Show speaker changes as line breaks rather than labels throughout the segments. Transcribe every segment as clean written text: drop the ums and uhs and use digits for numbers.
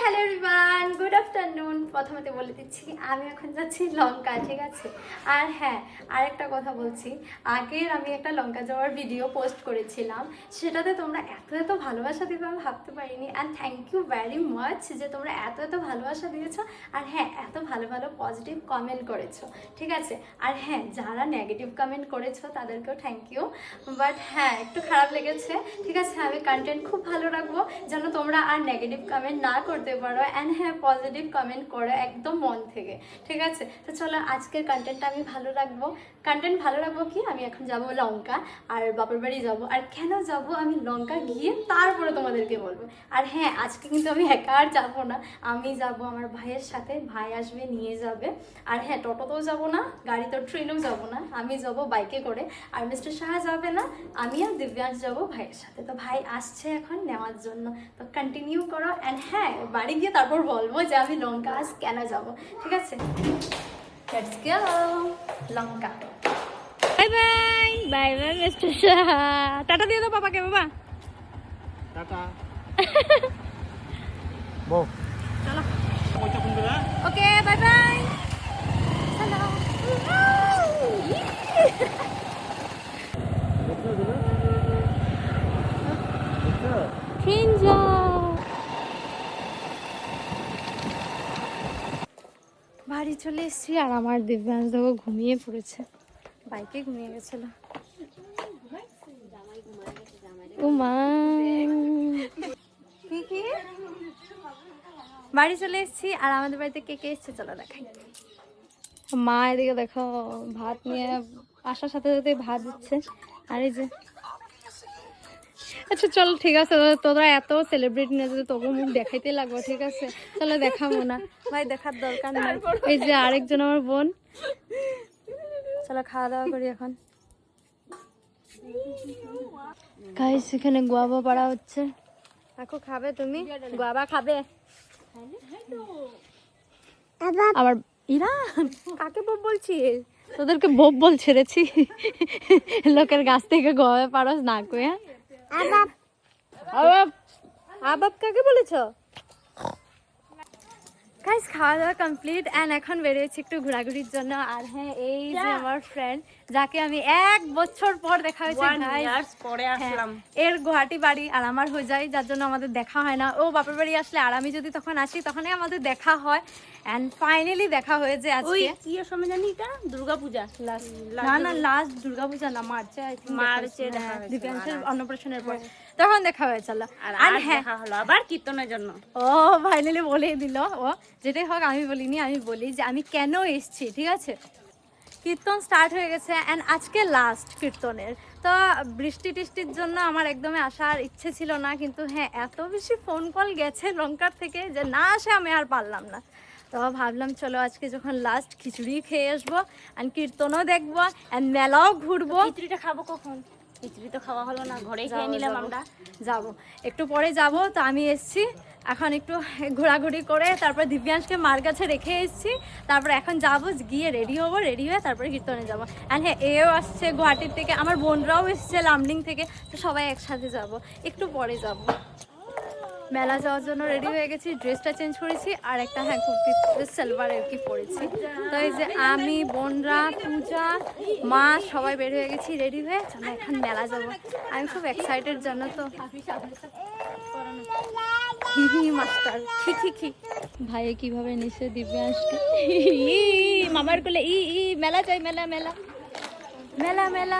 Hello everyone, good afternoon. প্রথমে বলে দিচ্ছি আমি এখন যাচ্ছি লঙ্কা, ঠিক আছে। আর হ্যাঁ, আরেকটা কথা বলছি, আগের আমি একটা লঙ্কা যাওয়ার ভিডিও পোস্ট করেছিলাম, সেটাতে তোমরা এত ভালোবাসা দিবে আমি ভাবতে পারিনি। And thank you very much যে তোমরা এত ভালোবাসা দিয়েছো। আর হ্যাঁ, এত ভালো পজিটিভ কমেন্ট করেছো, ঠিক আছে। আর হ্যাঁ, যারা নেগেটিভ কমেন্ট করেছো তাদেরকেও থ্যাংক ইউ। বাট হ্যাঁ, একটু খারাপ লেগেছে, ঠিক আছে। আমি কন্টেন্ট খুব ভালো রাখবো যেন তোমরা আর নেগেটিভ কমেন্ট না করতে পারো। অ্যান্ড হ্যাঁ, পজিটিভ কমেন্ট করো একদম মন থেকে, ঠিক আছে। তো চলো, আজকের কন্টেন্টটা আমি ভালো রাখবো। কন্টেন্ট ভালো রাখবো কি, আমি এখন যাব লঙ্কা আর বাপের বাড়ি যাবো। আর কেন যাব, আমি লঙ্কা গিয়ে তারপরে তোমাদেরকে বলবো। আর হ্যাঁ, আজকে কিন্তু আমি একা আর যাবো না, আমি যাব আমার ভাইয়ের সাথে, ভাই আসবে নিয়ে যাবে। আর হ্যাঁ, টোটোতেও যাবো না, গাড়িতে ট্রেনেও যাবো না, আমি যাব বাইকে করে। আর মিস্টার শাহ যাবে না, আমি আর দিব্যাংশ যাবো ভাইয়ের সাথে। তো ভাই আসছে এখন নেওয়ার জন্য, তো কন্টিনিউ করো। অ্যান্ড হ্যাঁ, বাড়ি গিয়ে তারপর বলবো যে আমি লঙ্কা আজ কেন যাব, ঠিক আছে। Let's go Lanka.
Bye bye bye bye mister Shah, tata দিয়ে দাও পাপাকে। বাবা
টাটা বউ
চলো,
ওইটা কোন দিকে?
Okay bye bye. চলো ট্রেন যাও। বাড়ি চলে এসেছি আর আমার দিব্যাংশ দেখো ঘুমিয়ে পড়েছে, বাইকে ঘুমিয়ে গেছিল। বাড়ি চলে এসেছি আর আমাদের বাড়িতে কে কে এসছে চলো দেখাই। মা এদিকে দেখো ভাত নিয়ে আসার সাথে সাথে ভাত দিচ্ছে। আর এই যে, আচ্ছা চল ঠিক আছে, তোরা এত সেলিব্রিটি না যদি তোকে মুখ দেখাইতে লাগবে, ঠিক আছে। চলো দেখাবো না ভাই, দেখার দরকার নেই। এই যে আরেকজন আমার বোন, চলো খাওয়া দাওয়া করি এখন। গাইস, এখানে গুয়াভা পাড়া হচ্ছে। কাকু খাবে তুমি? গুয়াভা খাবে? আবার ইরান কাকে বব বলছিস? তোদেরকে বব বল ছেড়েছি, লোকের গাছ থেকে গুয়াভা পারস না কয়ে। আবাব আবাব কাকে বলেছ? গাইস, খাওয়া দাওয়া কমপ্লিট অ্যান্ড এখন বেরিয়েছি একটু ঘোরাঘুরির জন্য। আর হ্যাঁ, এই যে আমার ফ্রেন্ড, যাকে আমি 1 বছর পর দেখা হয়েছে, এর গুয়াহাটি বাড়ি আর আমার হয়ে যায়, যার জন্য আমাদের দেখা হয় না। ও বাপের বাড়ি আসলে আর আমি যদি তখন আসি তখনই আমাদের দেখা হয়। এন্ড ফাইনালি দেখা হয়েছে আজকে।
কি সময় জানি এটা দুর্গাপূজা
না লাস্ট দুর্গাপূজা না, মার্চে
দেখা হয়েছে
দিব্যাংশের অন্নপ্রাশনের পর তখন দেখা হয়েছিল।
আর দেখা হলো আবার কীর্তনের জন্য।
ও ফাইনালি বলে দিল ও, যেটাই হোক আমি বলিনি, আমি বলি যে আমি কেন এসেছি, ঠিক আছে। কীর্তন স্টার্ট হয়ে গেছে অ্যান্ড আজকে লাস্ট কীর্তনের। তো বৃষ্টি টিষ্টির জন্য আমার একদমই আসার ইচ্ছে ছিল না, কিন্তু হ্যাঁ, এত বেশি ফোন কল গেছে লঙ্কার থেকে যে না আসে আমি আর পারলাম না। তো ভাবলাম চলো আজকে যখন লাস্ট, খিচুড়ি খেয়ে আসবো অ্যান্ড কীর্তনও দেখবো অ্যান্ড মেলাও ঘুরবো।
খিচুড়িটা খাবো কখন? খিচুড়ি তো খাওয়া হলো না, ঘরেই খেয়ে নিলাম আমরা।
যাবো একটু পরে যাব। তো আমি এসছি এখন একটু ঘোরাঘুরি করে, তারপর দিব্যাংশকে মার কাছে রেখে এসেছি। তারপর এখন যাবো, গিয়ে রেডি হবো, রেডি হয়ে তারপরে কীর্তনে যাবো। অ্যান্ড হ্যাঁ, এও আসছে গুয়াহাটির থেকে, আমার বোনরাও এসছে লামডিং থেকে। তো সবাই একসাথে যাব, একটু পরে যাব। মেলা যাওয়ার জন্য রেডি হয়ে গেছি, ড্রেসটা চেঞ্জ করেছি আর একটা হ্যাঁ কুর্তি সালোয়ার আর কি পরেছি। তো এই যে আমি, বোনরা, পূজা, মা সবাই বের হয়ে গেছি রেডি হয়ে। আমরা এখন মেলা যাব, আমি খুব এক্সাইটেড জানো তো। মাস্টার খি ভাই কিভাবে নিচে দিব্যাংশকে মামার কোলে মেলা চাই, মেলা মেলা মেলা মেলা।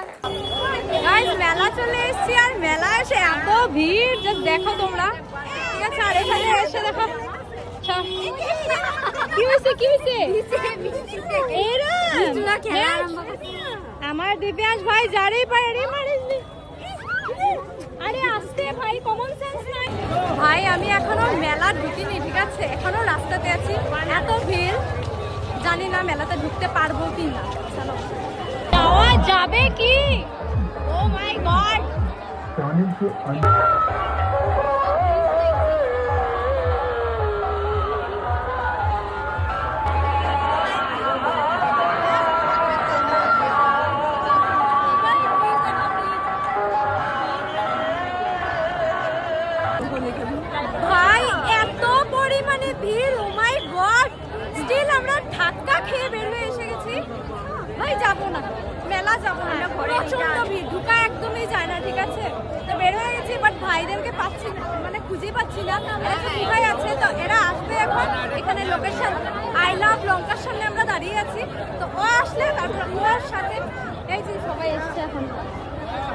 গাইস, মেলা চলে এসেছি আর মেলা এসে এত ভিড় যে দেখো তোমরা, ঠিক আছে। আর এখানে এসে দেখো কি হয়েছে এরা আমার দিব্যাংশ ভাই যারেই পারে রে মারে। আরে আসতে ভাই, কমন সেন্স নাই ভাই। আমি এখনো মেলা ঢুকিনি, ঠিক আছে, এখনো রাস্তাতে আছি। এত ভিড়, জানি না মেলাতে ঢুকতে পারবো কি না। চলো যাওয়া যাবে কি? ও মাই গড, ভাই এত পরিমাণ ভিড়, ও মাই গড। স্টিল আমরা ধাক্কা খেয়ে বের হয়ে এসে গেছি। ভাই যাবো না, মেলা যাবো না, প্রচন্ড ভিড়, ঢুকা একদমই যায় না, ঠিক আছে? তো বের হয়ে গেছি, বাট ভাইদেরকে পাচ্ছি না, মানে খুঁজে পাচ্ছি না। এরা তো কোথায় আছে? তো এরা আসবে এখন। এখানে লোকেশন আই লাভ লঙ্কার সামনে আমরা দাঁড়িয়ে আছি। তো ও আসলে তারপর ওর সাথে এই যে সবাই এসছে এখন।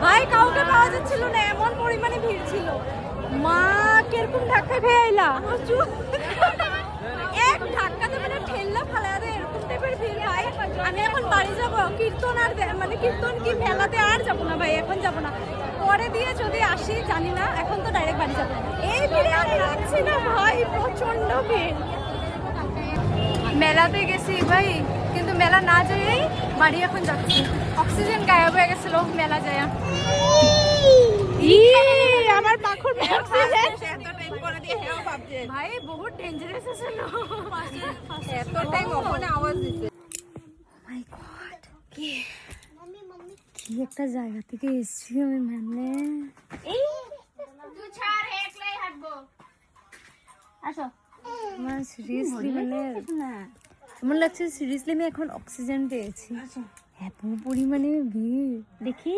ভাই কাউকে পাওয়া যাচ্ছিল না, এমন পরিমাণে ভিড় ছিল। মা কিরকম ধাক্কা খেয়ে আইলা, এক ধাক্কাতে মানে ঠেললা ফালা দে, এরকম টাইপের ভিড় ভাই। আমি এখন বাড়ি যাব, কীর্তন আর মানে কীর্তন কি মেলাতে আর যাবো না ভাই, এখন যাবো না, পরে দিয়ে যদি আসি জানি না, এখন তো ডাইরেক্ট বাড়ি যাবো। এই ভিড়ে আর লাগছে না ভাই, প্রচন্ড ভিড়। মেলাতে গেছি ভাই, কিন্তু মেলা না যেয়েই বাড়ি এখন যাচ্ছি। অক্সিজেন গায়েব হয়ে গেছিল মেলা যায়। আমার পাখুর ভাই বহুত ডেঞ্জারাস আছে না, এত টাইম ওখানে আওয়াজ দিতে। মাই গড, কি একটা জায়গা থেকে এসেছি আমি, মানে আমার সিরিয়াসলি মানে এমন লাগছে, সিরিয়াসলি আমি এখন অক্সিজেন পেয়েছি, এত পরিমাণে ভিড়। দেখি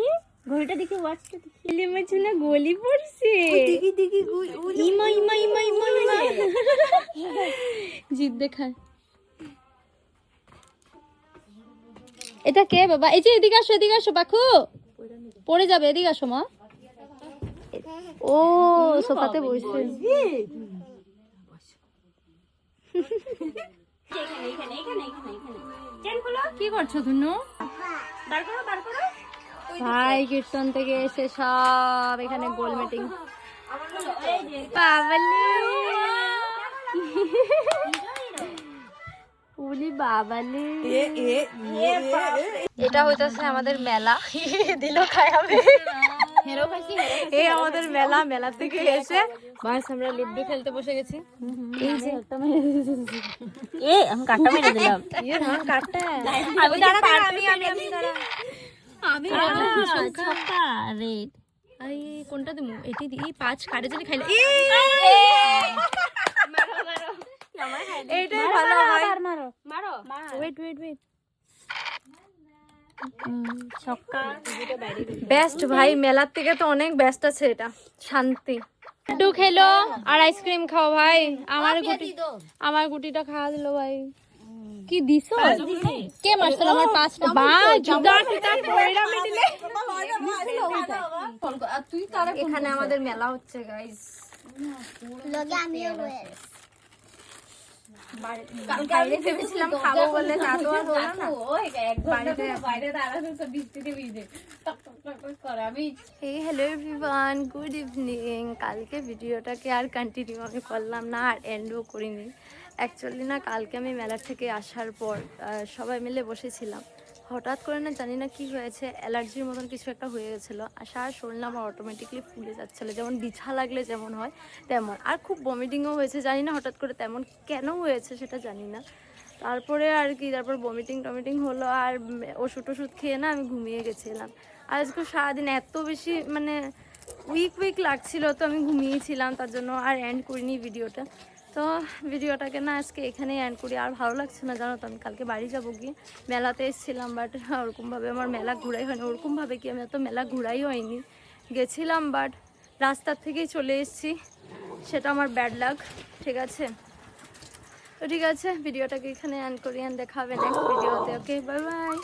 ঘড়িটা, দেখি ওয়াচটা দেখি, আমার চুনা গলি পড়ছে, দেখি দেখি ইমা ইমা ইমা ইমা ইমা জিদ দেখায়। এটা কে বাবা? এই যে এদিকে আসো, এদিকে আসো পাখু, পড়ে যাবে, এদিকে আসো মা। ও সোফাতে বসে। কি করছো ধুনু? ভাই কীর্তন থেকে এসে সব এখানে গোল মিটিং। বাবালে বাবালে, এটা হইতেছে আমাদের মেলা। দিল খায়াবে, এই আমাদের মেলা। মেলা থেকে এসে বাস আমরা লুডো খেলতে বসে গেছি। এই যে
আমি কাটটা মেরে দিলাম।
কোনটা দিমু? এটি দি, 5 কাটে যদি খাইলে এইটাই ভালো হয়। ওয়েট ওয়েট ওয়েট, বেস্ট ভাই, মেলার থেকে তো অনেক বেস্ট আছে এটা, শান্তি। লাড্ডু খেলো আর আইসক্রিম খাও ভাই। আমার গুটিটা খাওয়া দিল ভাই। কি দিছো? কে মারছিল আমার 5টা? ভাই জুতা ফিতা পয়রা মিডিলে। এখানে আমাদের মেলা হচ্ছে গাইস।
লগে আমিও
বাইরে ভেবেছিলাম খাবো বলে, তা তো আর হলো না। এই হ্যালো এভরিওয়ান, গুড ইভিনিং। কালকে ভিডিওটাকে আর কন্টিনিউ আমি করলাম না, আর এন্ডও করিনি। অ্যাকচুয়ালি না, কালকে আমি মেলা থেকে আসার পর সবাই মিলে বসেছিলাম, হঠাৎ করে না জানি না কি হয়েছে, অ্যালার্জির মতন কিছু একটা হয়ে গেছিলো। আর সারা শরীর আমার অটোমেটিকলি ফুলে যাচ্ছিলো, যেমন বিছা লাগলে যেমন হয় তেমন। আর খুব বমিটিংও হয়েছে, জানি না হঠাৎ করে তেমন কেন হয়েছে সেটা জানি না। তারপরে আর কি, তারপর বমিটিং হলো, আর ওষুধ খেয়ে না আমি ঘুমিয়ে গেছিলাম। আজকে সারাদিন এত বেশি মানে উইক লাগছিল, তো আমি ঘুমিয়েছিলাম, তার জন্য আর এন্ড করিনি ভিডিওটা। তো ভিডিওটাকে না আজকে এখানেই এন্ড করি। আর ভালো লাগছে না জানো তো, আমি কালকে বাড়ি যাবো গিয়ে। মেলাতে এসেছিলাম, বাট ওরকমভাবে আমার মেলা ঘোরাই হয়নি। ওরকমভাবে কি আমি এত মেলা ঘোরাই হয়নি, গেছিলাম বাট রাস্তার থেকেই চলে এসেছি, সেটা আমার ব্যাড লাক। ঠিক আছে, তো ঠিক আছে, ভিডিওটাকে এখানে এন্ড করি, দেখা হবে নেক্সট ভিডিওতে। ওকে, বাই বাই।